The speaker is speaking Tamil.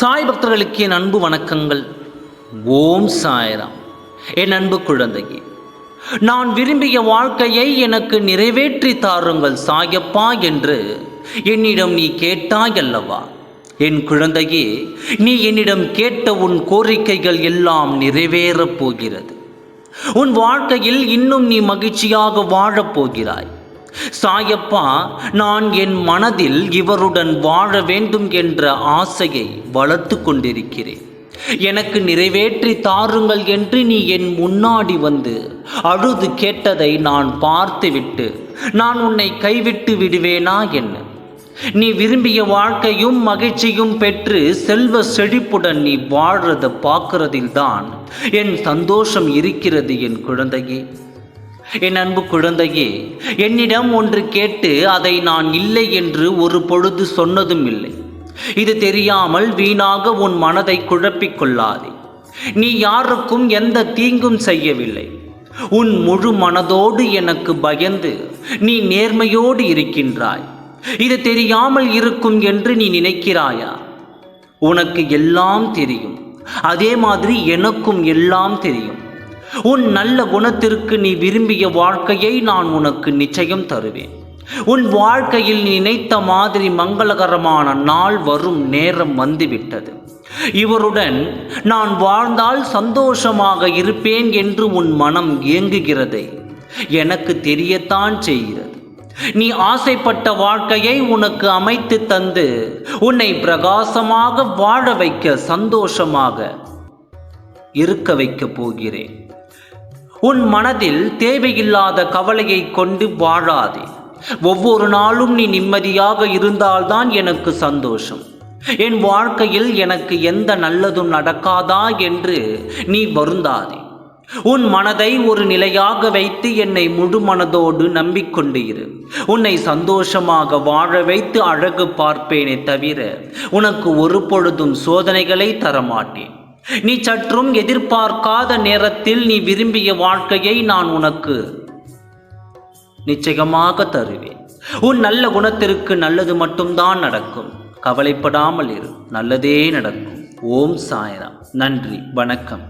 சாய் பக்தர்களுக்கு என் அன்பு வணக்கங்கள். ஓம் சாய்ராம். என் அன்பு குழந்தையே, நான் விரும்பிய வாழ்க்கையை எனக்கு நிறைவேற்றி தாருங்கள் சாயப்பா என்று என்னிடம் நீ கேட்டாய் அல்லவா? என் குழந்தையே, நீ என்னிடம் கேட்ட உன் கோரிக்கைகள் எல்லாம் நிறைவேறப் போகிறது. உன் வாழ்க்கையில் இன்னும் நீ மகிழ்ச்சியாக வாழப் போகிறாய். சாயப்பா, நான் என் மனதில் இவருடன் வாழ வேண்டும் என்ற ஆசையை வளர்த்து கொண்டிருக்கிறேன். எனக்கு நிறைவேற்றி தாருங்கள் என்று நீ என் முன்னாடி வந்து அழுது கேட்டதை நான் பார்த்துவிட்டு நான் உன்னை கைவிட்டு விடுவேனா என்ன? நீ விரும்பிய வாழ்க்கையும் மகிழ்ச்சியும் பெற்று செல்வ செழிப்புடன் நீ வாழ்றதை பார்க்கறதில்தான் என் சந்தோஷம் இருக்கிறது. என் குழந்தையே, என் அன்பு குழந்தையே, என்னிடம் ஒன்று கேட்டு அதை நான் இல்லை என்று ஒரு பொழுது சொன்னதும் இல்லை. இது தெரியாமல் வீணாக உன் மனதை குழப்பிக் கொள்ளாதே. நீ யாருக்கும் எந்த தீங்கும் செய்யவில்லை. உன் முழு மனதோடு எனக்கு பயந்து நீ நேர்மையோடு இருக்கின்றாய். இது தெரியாமல் இருக்கும் என்று நீ நினைக்கிறாயா? உனக்கு எல்லாம் தெரியும். அதே மாதிரி எனக்கும் எல்லாம் தெரியும். உன் நல்ல குணத்திற்கு நீ விரும்பிய வாழ்க்கையை நான் உனக்கு நிச்சயம் தருவேன். உன் வாழ்க்கையில் நீ நினைத்த மாதிரி மங்களகரமான நாள் வரும் நேரம் வந்துவிட்டது. இவருடன் நான் வாழ்ந்தால் சந்தோஷமாக இருப்பேன் என்று உன் மனம் ஏங்குகிறதை எனக்கு தெரியத்தான் செய்கிறது. நீ ஆசைப்பட்ட வாழ்க்கையை உனக்கு அமைத்து தந்து உன்னை பிரகாசமாக வாழ வைக்க, சந்தோஷமாக இருக்க வைக்கப் போகிறேன். உன் மனதில் தேவையில்லாத கவலையை கொண்டு வாழாதே. ஒவ்வொரு நாளும் நீ நிம்மதியாக இருந்தால்தான் எனக்கு சந்தோஷம். என் வாழ்க்கையில் எனக்கு எந்த நல்லதும் நடக்காதா என்று நீ வருந்தாதே. உன் மனதை ஒரு நிலையாக வைத்து என்னை முழு மனதோடு நம்பிக்கொண்டு இரு. உன்னை சந்தோஷமாக வாழ வைத்து அழகு பார்ப்பேனே தவிர உனக்கு ஒரு பொழுதும் சோதனைகளை தரமாட்டேன். நீ சற்றும் எதிர்பார்க்காத நேரத்தில் நீ விரும்பிய வாழ்க்கையை நான் உனக்கு நிச்சயமாக தருவேன். உன் நல்ல குணத்திற்கு நல்லது மட்டும்தான் நடக்கும். கவலைப்படாமல் இரு, நல்லதே நடக்கும். ஓம் சாய்ராம். நன்றி, வணக்கம்.